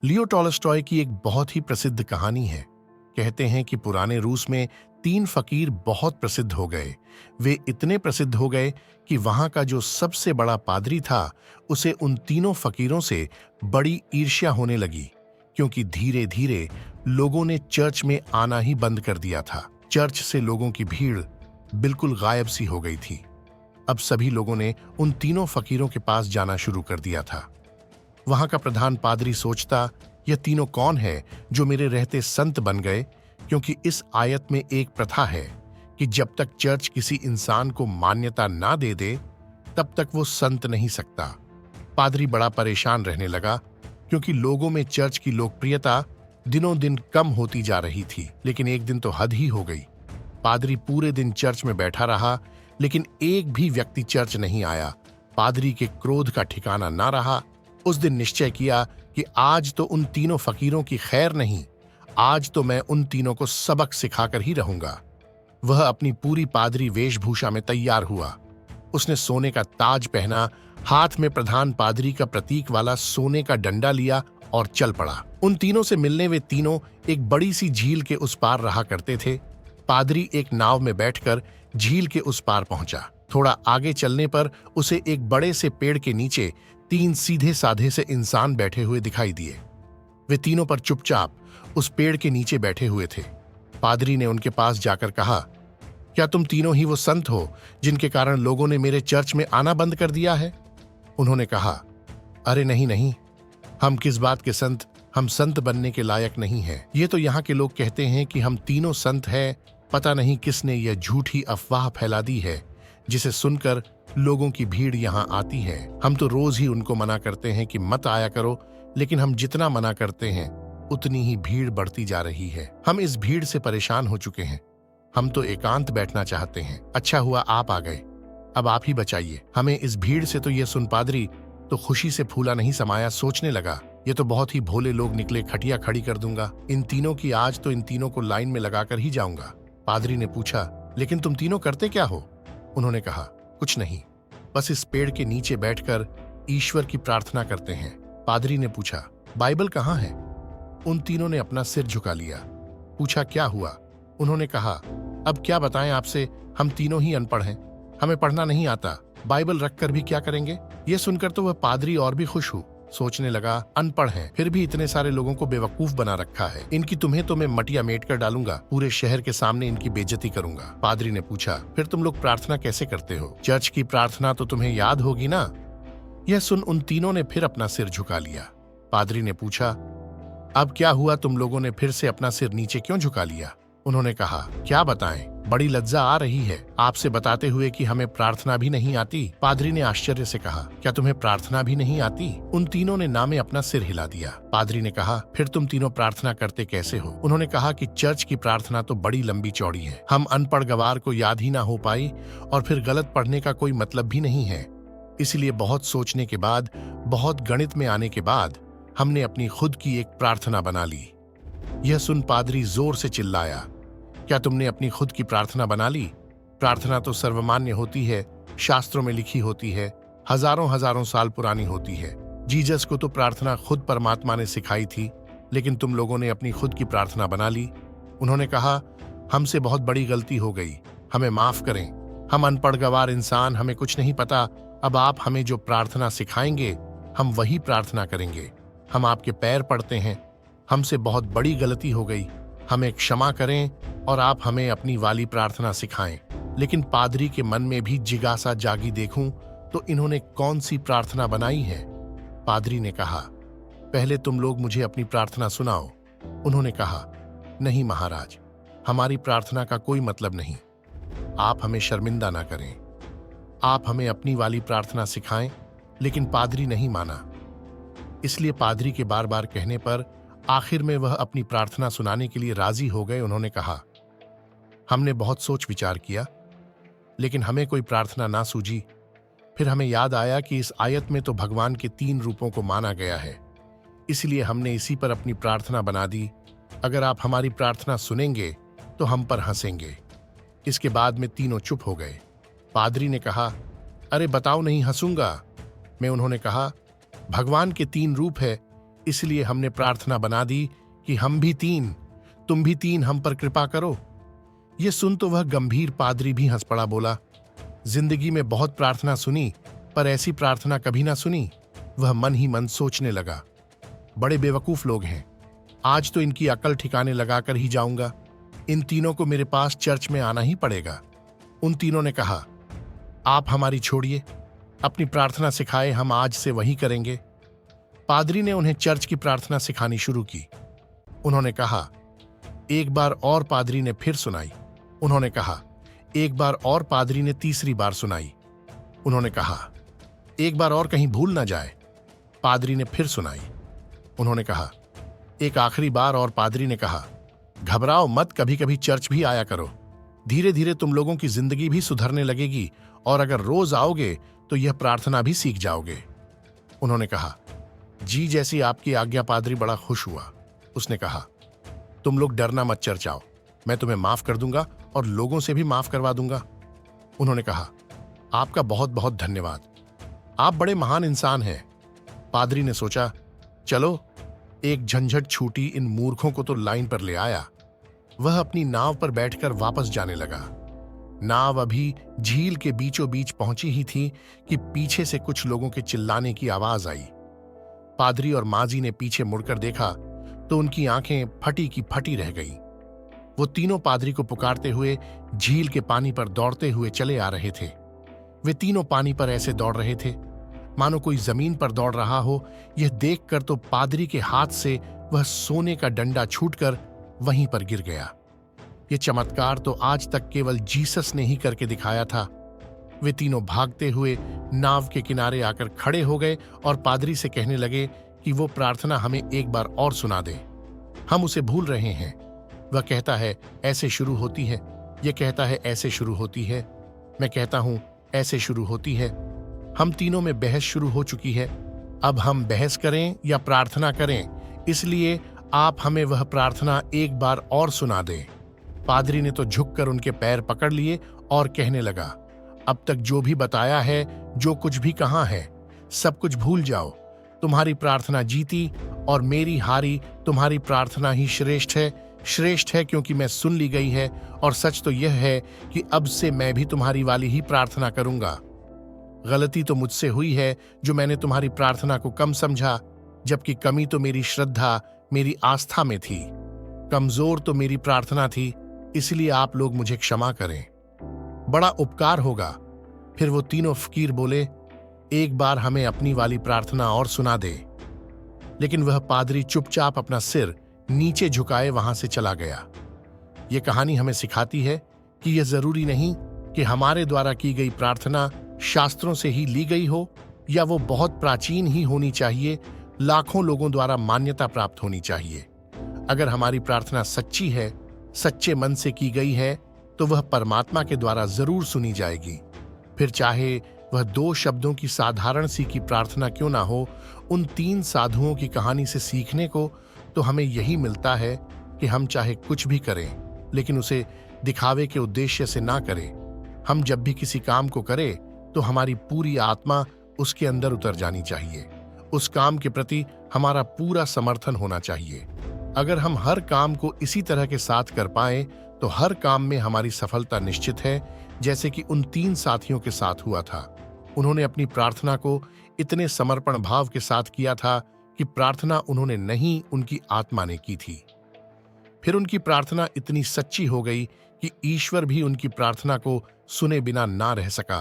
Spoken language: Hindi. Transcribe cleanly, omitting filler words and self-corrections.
लियो टॉल्स्टॉय की एक बहुत ही प्रसिद्ध कहानी है। कहते हैं कि पुराने रूस में तीन फकीर बहुत प्रसिद्ध हो गए। वे इतने प्रसिद्ध हो गए कि वहां का जो सबसे बड़ा पादरी था उसे उन तीनों फकीरों से बड़ी ईर्ष्या होने लगी, क्योंकि धीरे धीरे लोगों ने चर्च में आना ही बंद कर दिया था। चर्च से लोगों की भीड़ बिल्कुल गायब सी हो गई थी। अब सभी लोगों ने उन तीनों फकीरों के पास जाना शुरू कर दिया था। वहां का प्रधान पादरी सोचता, यह तीनों कौन है जो मेरे रहते संत बन गए, क्योंकि इस आयत में एक प्रथा है कि जब तक चर्च किसी इंसान को मान्यता ना दे दे तब तक वो संत नहीं सकता। पादरी बड़ा परेशान रहने लगा, क्योंकि लोगों में चर्च की लोकप्रियता दिनों दिन कम होती जा रही थी। लेकिन एक दिन तो हद ही हो गई। पादरी पूरे दिन चर्च में बैठा रहा, लेकिन एक भी व्यक्ति चर्च नहीं आया। पादरी के क्रोध का ठिकाना ना रहा। उस दिन निश्चय किया कि आज तो उन तीनों फकीरों की खैर नहीं, आज तो मैं उन तीनों को सबक सिखाकर ही रहूंगा। वह अपनी पूरी पादरी वेशभूषा में तैयार हुआ। उसने सोने का ताज पहना, हाथ में प्रधान पादरी का प्रतीक वाला सोने का डंडा लिया और चल पड़ा। उन तीनों से मिलने वे तीनों एक बड़ी सी झील के उस पार रहा करते थे। पादरी एक नाव में बैठकर झील के उस पार पहुंचा। थोड़ा आगे चलने पर उसे एक बड़े से पेड़ के नीचे तीन सीधे साधे से इंसान बैठे हुए दिखाई दिए। वे तीनों पर चुपचाप उस पेड़ के नीचे बैठे हुए थे। पादरी ने उनके पास जाकर कहा, क्या तुम तीनों ही वो संत हो जिनके कारण लोगों ने मेरे चर्च में आना बंद कर दिया है? उन्होंने कहा, अरे नहीं नहीं, हम किस बात के संत, हम संत बनने के लायक नहीं हैं। ये तो यहाँ के लोग कहते हैं कि हम तीनों संत हैं। पता नहीं किसने यह झूठी अफवाह फैला दी है, जिसे सुनकर लोगों की भीड़ यहाँ आती है। हम तो रोज ही उनको मना करते हैं कि मत आया करो, लेकिन हम जितना मना करते हैं उतनी ही भीड़ बढ़ती जा रही है। हम इस भीड़ से परेशान हो चुके हैं। हम तो एकांत बैठना चाहते हैं। अच्छा हुआ आप आ गए, अब आप ही बचाइए हमें इस भीड़ से। तो यह सुन पादरी तो खुशी से फूला नहीं समाया। सोचने लगा, ये तो बहुत ही भोले लोग निकले, खटिया खड़ी कर दूंगा इन तीनों की। आज तो इन तीनों को लाइन में लगाकर ही जाऊंगा। पादरी ने पूछा, लेकिन तुम तीनों करते क्या हो? उन्होंने कहा, कुछ नहीं, बस इस पेड़ के नीचे बैठकर ईश्वर की प्रार्थना करते हैं। पादरी ने पूछा, बाइबल कहाँ है? उन तीनों ने अपना सिर झुका लिया। पूछा, क्या हुआ? उन्होंने कहा, अब क्या बताएं आपसे, हम तीनों ही अनपढ़ हैं, हमें पढ़ना नहीं आता, बाइबल रखकर भी क्या करेंगे? ये सुनकर तो वह पादरी और भी खुश हुआ। सोचने लगा, अनपढ़ हैं, फिर भी इतने सारे लोगों को बेवकूफ बना रखा है। इनकी तुम्हें तो मैं मटिया मेट कर डालूंगा, पूरे शहर के सामने इनकी बेइज्जती करूंगा। पादरी ने पूछा, फिर तुम लोग प्रार्थना कैसे करते हो? चर्च की प्रार्थना तो तुम्हें याद होगी ना? यह सुन उन तीनों ने फिर अपना सिर झुका लिया। पादरी ने पूछा, अब क्या हुआ, तुम लोगों ने फिर से अपना सिर नीचे क्यों झुका लिया? उन्होंने कहा, क्या बताएं, बड़ी लज्जा आ रही है आपसे बताते हुए कि हमें प्रार्थना भी नहीं आती। पादरी ने आश्चर्य से कहा, क्या तुम्हें प्रार्थना भी नहीं आती? उन तीनों ने नामे अपना सिर हिला दिया। पादरी ने कहा, फिर तुम तीनों प्रार्थना करते कैसे हो? उन्होंने कहा कि चर्च की प्रार्थना तो बड़ी लंबी चौड़ी है, हम अनपढ़ गवार को याद ही ना हो पाई, और फिर गलत पढ़ने का कोई मतलब भी नहीं है। इसलिए बहुत सोचने के बाद, बहुत गणित में आने के बाद हमने अपनी खुद की एक प्रार्थना बना ली। यह सुन पादरी जोर से चिल्लाया, क्या तुमने अपनी खुद की प्रार्थना बना ली? प्रार्थना तो सर्वमान्य होती है, शास्त्रों में लिखी होती है, हजारों हजारों साल पुरानी होती है। जीसस को तो प्रार्थना खुद परमात्मा ने सिखाई थी, लेकिन तुम लोगों ने अपनी खुद की प्रार्थना बना ली। उन्होंने कहा, हमसे बहुत बड़ी गलती हो गई, हमें माफ करें, हम अनपढ़ गवार इंसान, हमें कुछ नहीं पता। अब आप हमें जो प्रार्थना सिखाएंगे हम वही प्रार्थना करेंगे। हम आपके पैर पड़ते हैं, हमसे बहुत बड़ी गलती हो गई, हमें क्षमा करें और आप हमें अपनी वाली प्रार्थना सिखाएं। लेकिन पादरी के मन में भी जिज्ञासा जागी, देखूं तो इन्होंने कौन सी प्रार्थना बनाई है। पादरी ने कहा, पहले तुम लोग मुझे अपनी प्रार्थना सुनाओ। उन्होंने कहा, नहीं महाराज, हमारी प्रार्थना का कोई मतलब नहीं, आप हमें शर्मिंदा ना करें, आप हमें अपनी वाली प्रार्थना सिखाएं। लेकिन पादरी नहीं माना। इसलिए पादरी के बार बार कहने पर आखिर में वह अपनी प्रार्थना सुनाने के लिए राजी हो गए। उन्होंने कहा, हमने बहुत सोच विचार किया, लेकिन हमें कोई प्रार्थना ना सूझी। फिर हमें याद आया कि इस आयत में तो भगवान के तीन रूपों को माना गया है, इसलिए हमने इसी पर अपनी प्रार्थना बना दी। अगर आप हमारी प्रार्थना सुनेंगे तो हम पर हंसेंगे। इसके बाद में तीनों चुप हो गए। पादरी ने कहा, अरे बताओ, नहीं हंसूंगा मैं। उन्होंने कहा, भगवान के तीन रूप है, इसलिए हमने प्रार्थना बना दी कि हम भी तीन, तुम भी तीन हम पर कृपा करो। ये सुन तो वह गंभीर पादरी भी हंस पड़ा, बोला, जिंदगी में बहुत प्रार्थना सुनी, पर ऐसी प्रार्थना कभी ना सुनी। वह मन ही मन सोचने लगा, बड़े बेवकूफ लोग हैं, आज तो इनकी अकल ठिकाने लगाकर ही जाऊंगा। इन तीनों को मेरे पास चर्च में आना ही पड़ेगा। उन तीनों ने कहा, आप हमारी छोड़िए, अपनी प्रार्थना सिखाए, हम आज से वही करेंगे। पादरी ने उन्हें चर्च की प्रार्थना सिखानी शुरू की। उन्होंने कहा, एक बार और। पादरी ने फिर सुनाई। उन्होंने कहा, एक बार और। पादरी ने तीसरी बार सुनाई। उन्होंने कहा, एक बार और, कहीं भूल ना जाए। पादरी ने फिर सुनाई। उन्होंने कहा, एक आखिरी बार और। पादरी ने कहा, घबराओ मत, कभी कभी चर्च भी आया करो, धीरे धीरे तुम लोगों की जिंदगी भी सुधरने लगेगी, और अगर रोज आओगे तो यह प्रार्थना भी सीख जाओगे। उन्होंने कहा, जी जैसी आपकी आज्ञा। पादरी बड़ा खुश हुआ। उसने कहा, तुम लोग डरना मत, चर्च आओ, मैं तुम्हें माफ कर दूंगा और लोगों से भी माफ करवा दूंगा। उन्होंने कहा, आपका बहुत बहुत धन्यवाद, आप बड़े महान इंसान हैं। पादरी ने सोचा, चलो एक झंझट छूटी, इन मूर्खों को तो लाइन पर ले आया। वह अपनी नाव पर बैठकर वापस जाने लगा। नाव अभी झील के बीचों बीच पहुंची ही थी कि पीछे से कुछ लोगों के चिल्लाने की आवाज आई। पादरी और माजी ने पीछे मुड़कर देखा तो उनकी आंखें फटी की फटी रह गईं। वो तीनों पादरी को पुकारते हुए झील के पानी पर दौड़ते हुए चले आ रहे थे। वे तीनों पानी पर ऐसे दौड़ रहे थे मानो कोई जमीन पर दौड़ रहा हो। यह देखकर तो पादरी के हाथ से वह सोने का डंडा छूटकर वहीं पर गिर गया। यह चमत्कार तो आज तक केवल जीसस ने ही करके दिखाया था। वे तीनों भागते हुए नाव के किनारे आकर खड़े हो गए और पादरी से कहने लगे कि वो प्रार्थना हमें एक बार और सुना दे, हम उसे भूल रहे हैं। वह कहता है ऐसे शुरू होती है, यह कहता है ऐसे शुरू होती है, मैं कहता हूं ऐसे शुरू होती है। हम तीनों में बहस शुरू हो चुकी है। अब हम बहस करें या प्रार्थना करें, इसलिए आप हमें वह प्रार्थना एक बार और सुना दें। पादरी ने तो झुककर उनके पैर पकड़ लिए और कहने लगा, अब तक जो भी बताया है, जो कुछ भी कहा है, सब कुछ भूल जाओ। तुम्हारी प्रार्थना जीती और मेरी हारी। तुम्हारी प्रार्थना ही श्रेष्ठ है क्योंकि मैं सुन ली गई है, और सच तो यह है कि अब से मैं भी तुम्हारी वाली ही प्रार्थना करूंगा। गलती तो मुझसे हुई है जो मैंने तुम्हारी प्रार्थना को कम समझा, जबकि कमी तो मेरी श्रद्धा, मेरी आस्था में थी। कमजोर तो मेरी प्रार्थना थी, इसलिए आप लोग मुझे क्षमा करें, बड़ा उपकार होगा। फिर वो तीनों फकीर बोले, एक बार हमें अपनी वाली प्रार्थना और सुना दे। लेकिन वह पादरी चुपचाप अपना सिर नीचे झुकाए वहां से चला गया। यह कहानी हमें सिखाती है कि यह जरूरी नहीं कि हमारे द्वारा की गई प्रार्थना शास्त्रों से ही ली गई हो, या वो बहुत प्राचीन ही होनी चाहिए, लाखों लोगों द्वारा मान्यता प्राप्त होनी चाहिए। अगर हमारी प्रार्थना सच्ची है, सच्चे मन से की गई है, तो वह परमात्मा के द्वारा जरूर सुनी जाएगी। फिर चाहे वह 2 शब्दों की साधारण सी की प्रार्थना क्यों ना हो। उन 3 साधुओं की कहानी से सीखने को तो हमें यही मिलता है कि हम चाहे कुछ भी करें, लेकिन उसे दिखावे के उद्देश्य से ना करें। हम जब भी किसी काम को करें तो हमारी पूरी आत्मा उसके अंदर उतर जानी चाहिए। उस काम के प्रति हमारा पूरा समर्थन होना चाहिए। अगर हम हर काम को इसी तरह के साथ कर पाएं तो हर काम में हमारी सफलता निश्चित है, जैसे कि उन 3 साथियों के साथ हुआ था। उन्होंने अपनी प्रार्थना को इतने समर्पण भाव के साथ किया था कि प्रार्थना उन्होंने नहीं, उनकी आत्मा ने की थी। फिर उनकी प्रार्थना इतनी सच्ची हो गई कि ईश्वर भी उनकी प्रार्थना को सुने बिना ना रह सका।